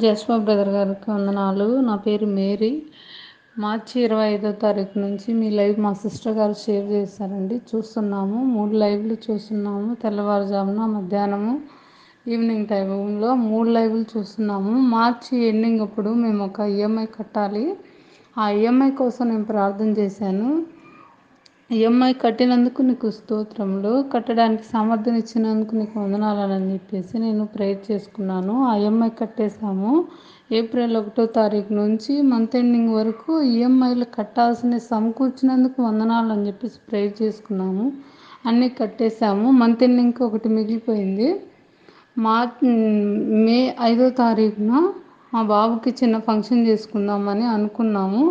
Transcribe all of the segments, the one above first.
జస్పా brother గారికి వందనాలు. నా పేరు మేరీ. మార్చి 25వ తారీఖు నుంచి మీ లైవ్ మా సిస్టర్ గారు షేర్ చేశారండి. చూస్తున్నాము, 3 లైవ్లు చూస్తున్నాము. తెల్లవారుజామున, మధ్యాహ్నము, ఈవినింగ్ టైంలో 3 లైవ్లు చూస్తున్నాము. మార్చి ఎండింగ్ అప్పుడు మేము ఒక ఈఎంఐ కట్టాలి. ఆ ఈఎంఐ కోసం నేను ప్రార్థన చేశాను. ఈఎంఐ కట్టినందుకు నీకు స్తోత్రములు, కట్టడానికి సామర్థ్యం ఇచ్చినందుకు నీకు వందనాలని చెప్పేసి నేను ప్రేయర్ చేసుకున్నాను. ఆ ఈఎంఐ కట్టేశాము. ఏప్రిల్ 1వ తారీఖు నుంచి మంత్ ఎండింగ్ వరకు ఈఎంఐలు కట్టాల్సిన సమకూర్చినందుకు వందనాలు అని చెప్పేసి ప్రేయర్ చేసుకున్నాము. అన్నీ కట్టేశాము. మంత్ ఎండింగ్కి ఒకటి మిగిలిపోయింది. మే 5వ తారీఖున మా బాబుకి చిన్న ఫంక్షన్ చేసుకుందామని అనుకున్నాము.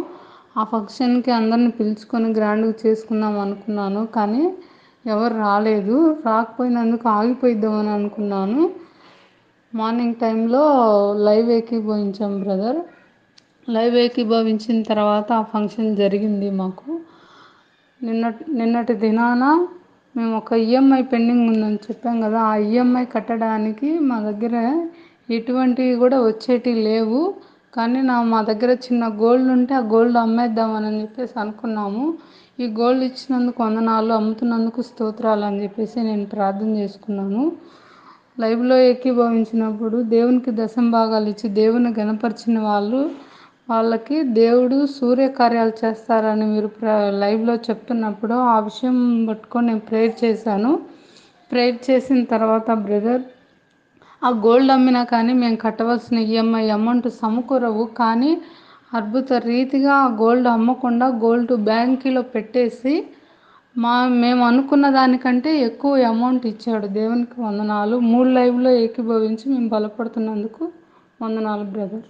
ఆ ఫంక్షన్కి అందరిని పిలుచుకొని గ్రాండ్గా చేసుకుందాం అనుకున్నాను, కానీ ఎవరు రాలేదు. రాకపోయినందుకు ఆగిపోయిద్దామని అనుకున్నాను. మార్నింగ్ టైంలో లైవ్ ఏకీభవించాం బ్రదర్. లైవ్ ఏకీభవించిన తర్వాత ఆ ఫంక్షన్ జరిగింది మాకు. నిన్నటి దినాన మేము ఒక ఈఎంఐ పెండింగ్ ఉందని చెప్పాం కదా, ఆ ఈఎంఐ కట్టడానికి మా దగ్గర ఎటువంటివి కూడా వచ్చేటివి లేవు. కానీ మా దగ్గర చిన్న గోల్డ్ ఉంటే ఆ గోల్డ్ అమ్మేద్దామని చెప్పేసి అనుకున్నాము. ఈ గోల్డ్ ఇచ్చినందుకు వందనాలు, అమ్ముతున్నందుకు స్తోత్రాలు అని చెప్పేసి నేను ప్రార్థన చేసుకున్నాను. లైవ్లో ఏకీభవించినప్పుడు దేవునికి దశంభాగాలు ఇచ్చి దేవుని గణపరిచిన వాళ్ళకి దేవుడు సూర్యకార్యాలు చేస్తారని మీరు లైవ్లో చెప్తున్నప్పుడు ఆ విషయం పట్టుకొని నేను ప్రేయర్ చేశాను. ప్రేయర్ చేసిన తర్వాత బ్రదర్, ఆ గోల్డ్ అమ్మినా కానీ మేము కట్టవలసిన ఈఎంఐ అమౌంట్ సమకూరవు. కానీ అద్భుత రీతిగా ఆ గోల్డ్ అమ్మకుండా గోల్డ్ బ్యాంకులో పెట్టేసి మేము అనుకున్న దానికంటే ఎక్కువ అమౌంట్ ఇచ్చాడు. దేవునికి వందనాలు. 3 లైవ్లో ఏకీభవించి మేము బలపడుతున్నందుకు వందనాలు బ్రదర్.